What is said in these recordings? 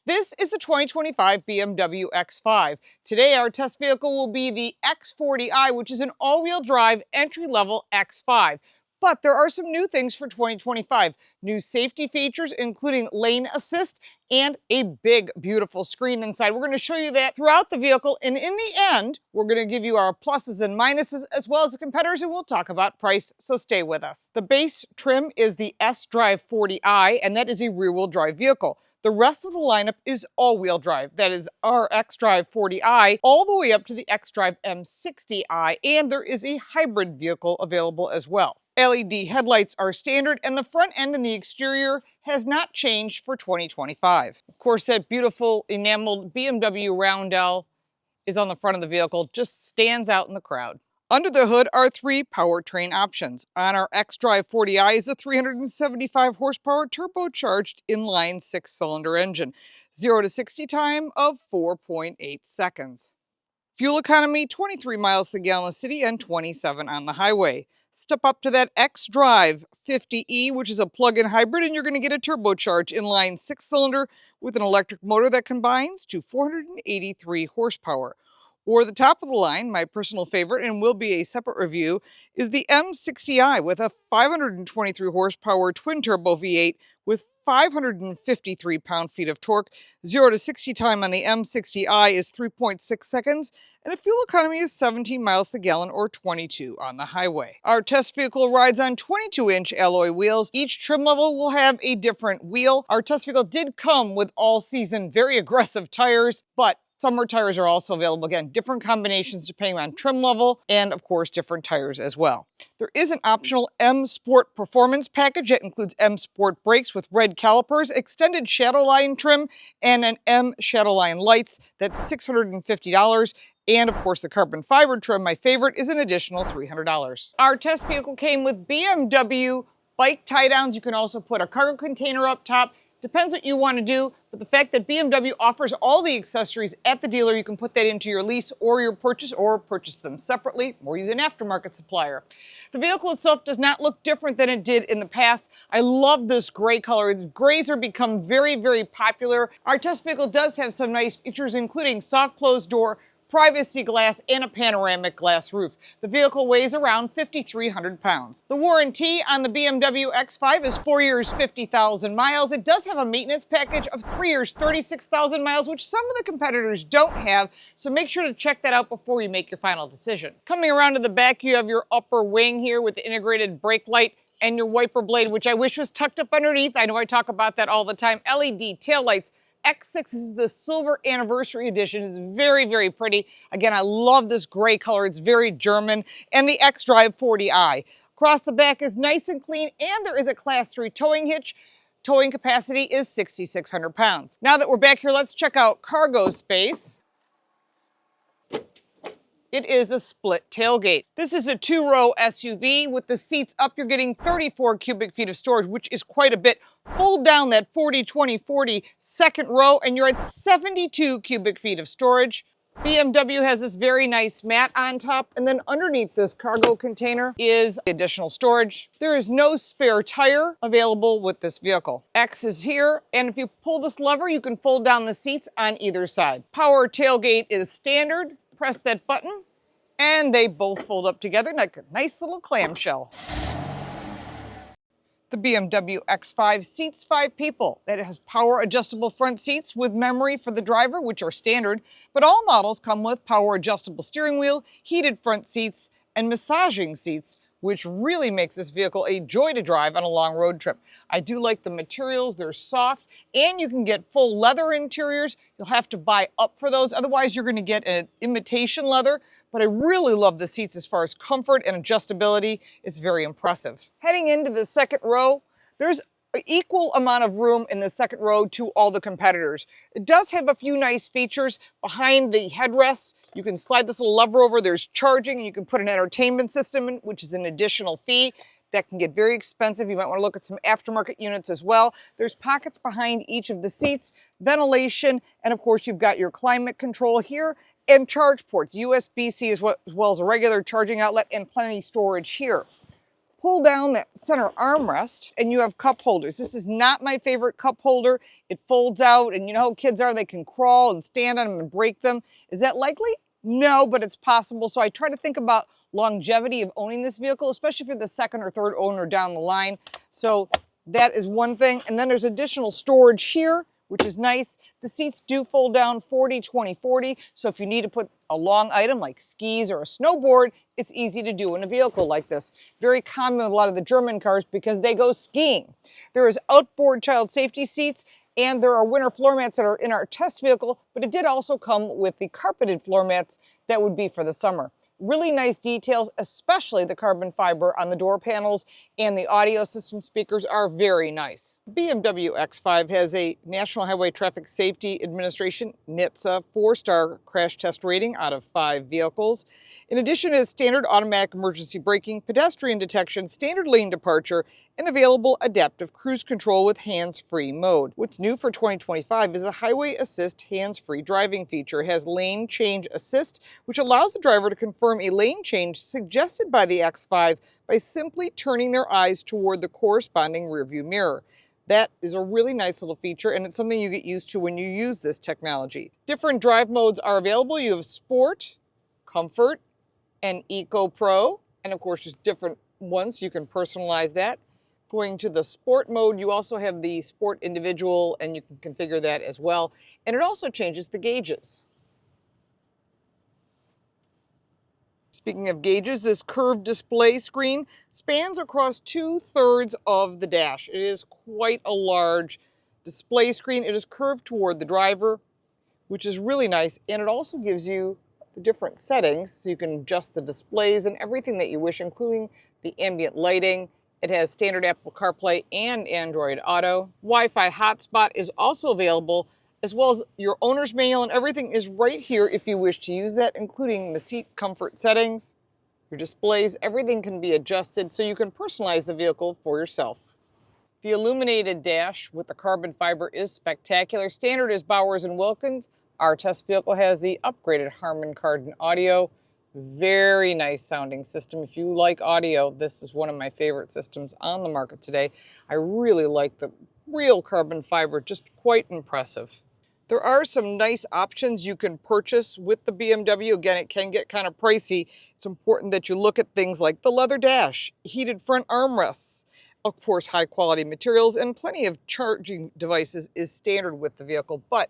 This is the 2025 BMW X5. Today our test vehicle will be the X40i, which is an all-wheel drive entry-level X5. But there are some new things for 2025. New safety features, including lane assist and a big, beautiful screen inside. We're going to show you that throughout the vehicle. And in the end, we're going to give you our pluses and minuses as well as the competitors, and we'll talk about price. So stay with us. The base trim is the xDrive40i, and that is a rear-wheel drive vehicle. The rest of the lineup is all-wheel drive. That is our xDrive40i all the way up to the xDrive M60i, and there is a hybrid vehicle available as well. LED headlights are standard, and the front end and the exterior has not changed for 2025. Of course, that beautiful enameled BMW roundel is on the front of the vehicle, just stands out in the crowd. Under the hood are three powertrain options. On our xDrive40i is a 375 horsepower turbocharged inline 6-cylinder engine. 0 to 60 time of 4.8 seconds. Fuel economy, 23 miles to the gallon in the city and 27 on the highway. Step up to that xDrive40i, which is a plug-in hybrid, and you're going to get a turbocharged inline 6-cylinder with an electric motor that combines to 483 horsepower. Or the top of the line, my personal favorite, and will be a separate review, is the M60i with a 523 horsepower twin-turbo V8 with 553 pound-feet of torque. 0 to 60 time on the M60i is 3.6 seconds, and a fuel economy is 17 miles to the gallon or 22 on the highway. Our test vehicle rides on 22-inch alloy wheels. Each trim level will have a different wheel. Our test vehicle did come with all-season, very aggressive tires, but summer tires are also available. Again, different combinations depending on trim level and, of course, different tires as well. There is an optional M Sport Performance package that includes M Sport brakes with red calipers, extended Shadowline trim, and an M Shadowline lights. That's $650. And, of course, the carbon fiber trim, my favorite, is an additional $300. Our test vehicle came with BMW bike tie-downs. You can also put a cargo container up top. Depends what you want to do, but the fact that BMW offers all the accessories at the dealer, you can put that into your lease or your purchase, or purchase them separately, or use an aftermarket supplier. The vehicle itself does not look different than it did in the past. I love this gray color. Grays are become very, very popular. Our test vehicle does have some nice features, including soft closed door, privacy glass, and a panoramic glass roof. The vehicle weighs around 5,300 pounds. The warranty on the BMW X5 is 4 years, 50,000 miles. It does have a maintenance package of 3 years, 36,000 miles, which some of the competitors don't have, so make sure to check that out before you make your final decision. Coming around to the back, you have your upper wing here with the integrated brake light and your wiper blade, which I wish was tucked up underneath. I know I talk about that all the time. LED taillights. X6 is the silver anniversary edition. It's very, very pretty. Again, I love this gray color. It's very German. And the xDrive40i. Across the back is nice and clean, and there is a Class 3 towing hitch. Towing capacity is 6,600 pounds. Now that we're back here, let's check out cargo space. It is a split tailgate. This is a 2-row SUV. With the seats up, you're getting 34 cubic feet of storage, which is quite a bit. Fold down that 40-20-40 second row, and you're at 72 cubic feet of storage. BMW has this very nice mat on top, and then underneath this cargo container is additional storage. There is no spare tire available with this vehicle. X is here, and if you pull this lever, you can fold down the seats on either side. Power tailgate is standard. Press that button, and they both fold up together like a nice little clamshell. The BMW X5 seats 5 people. It has power adjustable front seats with memory for the driver, which are standard, but all models come with power adjustable steering wheel, heated front seats, and massaging seats, which really makes this vehicle a joy to drive on a long road trip. I do like the materials. They're soft, and you can get full leather interiors. You'll have to buy up for those. Otherwise, you're going to get an imitation leather, but I really love the seats as far as comfort and adjustability. It's very impressive. Heading into the second row, there's an equal amount of room in the second row to all the competitors. It does have a few nice features behind the headrests. You can slide this little lever over. There's charging, and you can put an entertainment system in, which is an additional fee. That can get very expensive. You might want to look at some aftermarket units as well. There's pockets behind each of the seats, ventilation, and of course you've got your climate control here and charge ports, USB-C as well as a regular charging outlet, and plenty of storage here. pull down that center armrest and you have cup holders. This is not my favorite cup holder. It folds out, and you know how kids are, they can crawl and stand on them and break them. Is that likely? No, but it's possible. So I try to think about longevity of owning this vehicle, especially for the second or third owner down the line. So that is one thing. And then there's additional storage here, which is nice. The seats do fold down 40, 20, 40. So if you need to put a long item like skis or a snowboard, it's easy to do in a vehicle like this. Very common with a lot of the German cars because they go skiing. There is outboard child safety seats, and there are winter floor mats that are in our test vehicle, but it did also come with the carpeted floor mats that would be for the summer. Really nice details, especially the carbon fiber on the door panels, and the audio system speakers are very nice. BMW X5 has a National Highway Traffic Safety Administration NHTSA 4-star crash test rating out of 5 vehicles. In addition, it has standard automatic emergency braking, pedestrian detection, standard lane departure, and available adaptive cruise control with hands-free mode. What's new for 2025 is a highway assist hands-free driving feature. It has lane change assist, which allows the driver to confirm a lane change suggested by the X5 by simply turning their eyes toward the corresponding rearview mirror. That is a really nice little feature, and it's something you get used to when you use this technology. Different drive modes are available. You have Sport, Comfort, and Eco Pro, and of course just different ones. You can personalize that. Going to the Sport mode, you also have the Sport Individual, and you can configure that as well. And it also changes the gauges. Speaking of gauges, this curved display screen spans across 2/3 of the dash. It is quite a large display screen. It is curved toward the driver, which is really nice. And it also gives you the different settings, so you can adjust the displays and everything that you wish, including the ambient lighting. It has standard Apple CarPlay and Android Auto. Wi-Fi hotspot is also available, as well as your owner's manual, and everything is right here if you wish to use that, including the seat comfort settings, your displays. Everything can be adjusted so you can personalize the vehicle for yourself. The illuminated dash with the carbon fiber is spectacular. Standard is Bowers & Wilkins. Our test vehicle has the upgraded Harman Kardon audio. Very nice sounding system. If you like audio, this is one of my favorite systems on the market today. I really like the real carbon fiber, just quite impressive. There are some nice options you can purchase with the BMW. Again, it can get kind of pricey. It's important that you look at things like the leather dash, heated front armrests, of course, high quality materials, and plenty of charging devices is standard with the vehicle. But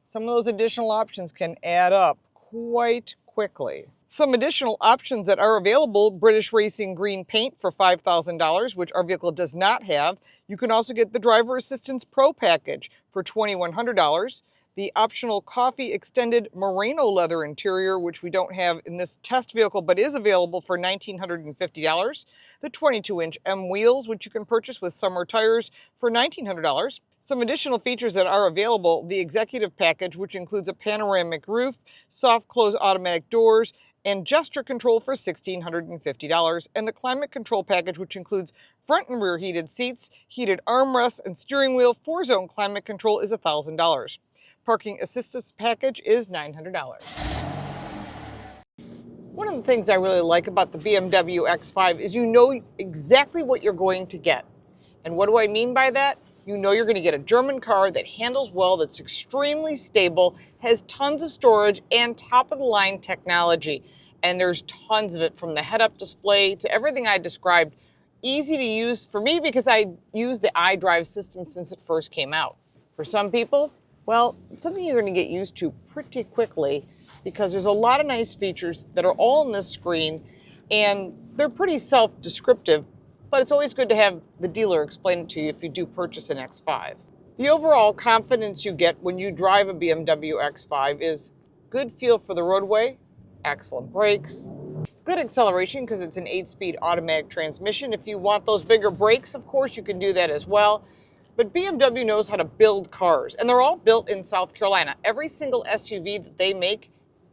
some of those additional options can add up quite quickly. Some additional options that are available: British Racing Green paint for $5,000, which our vehicle does not have. You can also get the Driver Assistance Pro package for $2,100. The optional coffee extended merino leather interior, which we don't have in this test vehicle, but is available for $1,950. The 22-inch M wheels, which you can purchase with summer tires for $1,900. Some additional features that are available: the executive package, which includes a panoramic roof, soft close automatic doors, and gesture control for $1,650, and the climate control package, which includes front and rear heated seats, heated armrests, and steering wheel. 4-zone climate control is $1,000. Parking assistance package is $900. One of the things I really like about the BMW X5 is you know exactly what you're going to get. And what do I mean by that? You know you're going to get a German car that handles well, that's extremely stable, has tons of storage, and top-of-the-line technology. And there's tons of it, from the head-up display to everything I described. Easy to use for me because I use the iDrive system since it first came out. For some people, well, it's something you're going to get used to pretty quickly because there's a lot of nice features that are all on this screen, and they're pretty self-descriptive. But it's always good to have the dealer explain it to you if you do purchase an X5. The overall confidence you get when you drive a BMW X5 is good feel for the roadway, excellent brakes, good acceleration because it's an 8-speed automatic transmission. If you want those bigger brakes, of course, you can do that as well. But BMW knows how to build cars, and they're all built in South Carolina. Every single SUV that they make,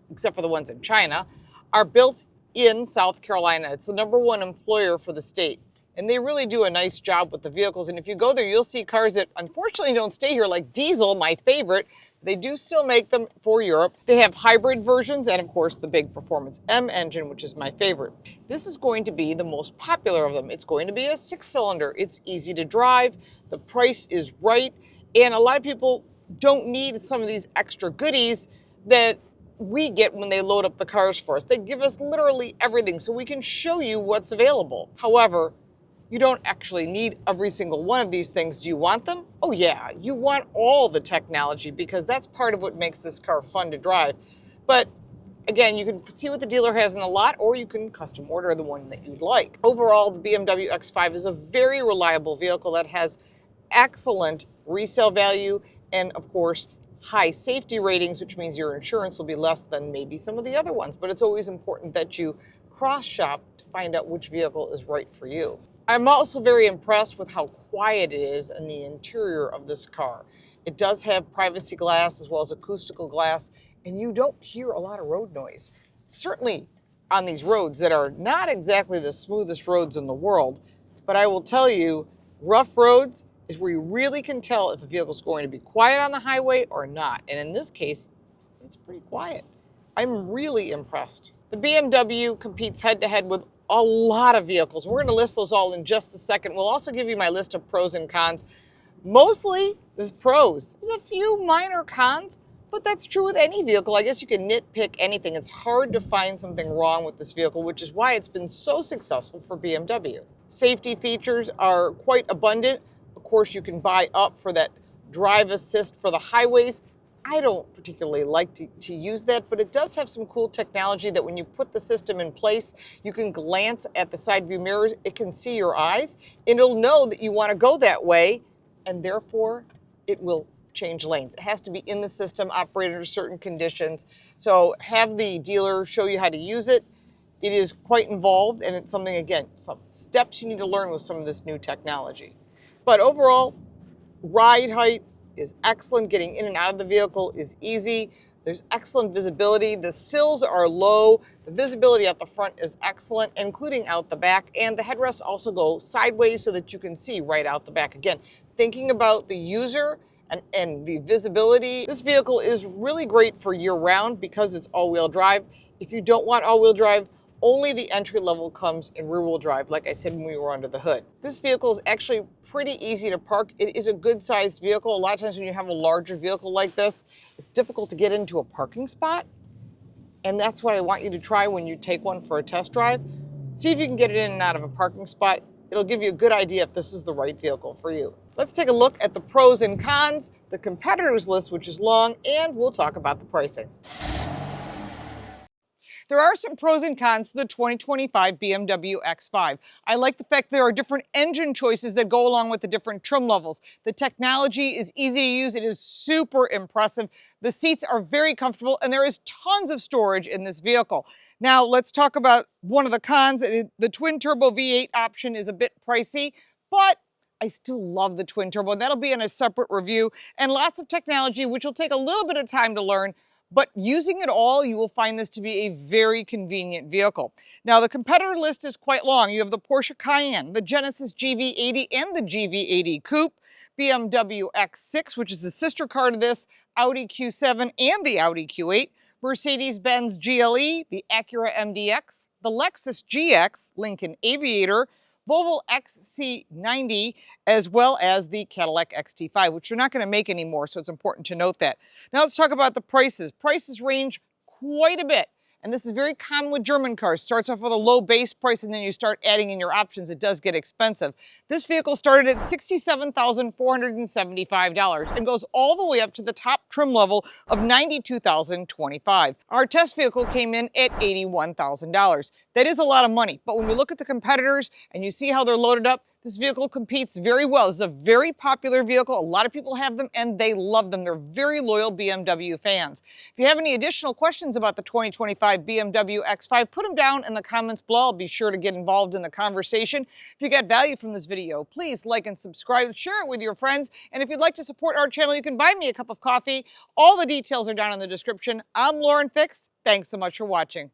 except for the ones in China, are built in South Carolina. It's the #1 employer for the state. And they really do a nice job with the vehicles. And if you go there, you'll see cars that unfortunately don't stay here, like Diesel, my favorite, They do still make them for Europe. They have hybrid versions and, of course, the big Performance M engine, which is my favorite. This is going to be the most popular of them. It's going to be a 6-cylinder. It's easy to drive. The price is right. And a lot of people don't need some of these extra goodies that we get when they load up the cars for us. They give us literally everything so we can show you what's available. However, you don't actually need every single one of these things. Do you want them? Oh yeah, you want all the technology because that's part of what makes this car fun to drive. But again, you can see what the dealer has in the lot, or you can custom order the one that you'd like. Overall, the BMW X5 is a very reliable vehicle that has excellent resale value and, of course, high safety ratings, which means your insurance will be less than maybe some of the other ones. But it's always important that you cross-shop to find out which vehicle is right for you. I'm also very impressed with how quiet it is in the interior of this car. It does have privacy glass as well as acoustical glass, and you don't hear a lot of road noise. Certainly on these roads that are not exactly the smoothest roads in the world, but I will tell you, rough roads is where you really can tell if a vehicle is going to be quiet on the highway or not. And in this case, it's pretty quiet. I'm really impressed. The BMW competes head-to-head with a lot of vehicles. We're going to list those all in just a second. We'll also give you my list of pros and cons. Mostly, there's pros. There's a few minor cons, but that's true with any vehicle. I guess you can nitpick anything. It's hard to find something wrong with this vehicle, which is why it's been so successful for BMW. Safety features are quite abundant. Of course, you can buy up for that drive assist for the highways. I don't particularly like to use that, but it does have some cool technology that when you put the system in place, you can glance at the side view mirrors, it can see your eyes, and it'll know that you want to go that way, and therefore it will change lanes. It has to be in the system, operated under certain conditions. So have the dealer show you how to use it. It is quite involved, and it's something, again, some steps you need to learn with some of this new technology. But overall, ride height is excellent. Getting in and out of the vehicle is easy. There's excellent visibility. The sills are low. The visibility at the front is excellent, including out the back. And the headrests also go sideways so that you can see right out the back. Again, thinking about the user and the visibility, this vehicle is really great for year-round because it's all-wheel drive. If you don't want all-wheel drive, only the entry level comes in rear-wheel drive, like I said when we were under the hood. This vehicle is actually pretty easy to park. It is a good-sized vehicle. A lot of times when you have a larger vehicle like this, it's difficult to get into a parking spot. And that's what I want you to try when you take one for a test drive. See if you can get it in and out of a parking spot. It'll give you a good idea if this is the right vehicle for you. Let's take a look at the pros and cons, the competitors list, which is long, and we'll talk about the pricing. There are some pros and cons to the 2025 BMW X5. I like the fact there are different engine choices that go along with the different trim levels. The technology is easy to use. It is super impressive. The seats are very comfortable, and there is tons of storage in this vehicle. Now, let's talk about one of the cons. The twin-turbo V8 option is a bit pricey, but I still love the twin-turbo, and that'll be in a separate review. And lots of technology, which will take a little bit of time to learn, but using it all, you will find this to be a very convenient vehicle. Now, the competitor list is quite long. You have the Porsche Cayenne, the Genesis GV80 and the GV80 Coupe, BMW X6, which is the sister car to this, Audi Q7 and the Audi Q8, Mercedes-Benz GLE, the Acura MDX, the Lexus GX, Lincoln Aviator, Volvo XC90, as well as the Cadillac XT5, which you're not going to make anymore, so it's important to note that. Now let's talk about the prices. Prices range quite a bit, and this is very common with German cars. Starts off with a low base price, and then you start adding in your options. It does get expensive. This vehicle started at $67,475 and goes all the way up to the top trim level of $92,025. Our test vehicle came in at $81,000. That is a lot of money, but when we look at the competitors and you see how they're loaded up, this vehicle competes very well. This is a very popular vehicle. A lot of people have them and they love them. They're very loyal BMW fans. If you have any additional questions about the 2025 BMW X5, put them down in the comments below. I'll be sure to get involved in the conversation. If you got value from this video, please like and subscribe, share it with your friends. And if you'd like to support our channel, you can buy me a cup of coffee. All the details are down in the description. I'm LaurenFix. Thanks so much for watching.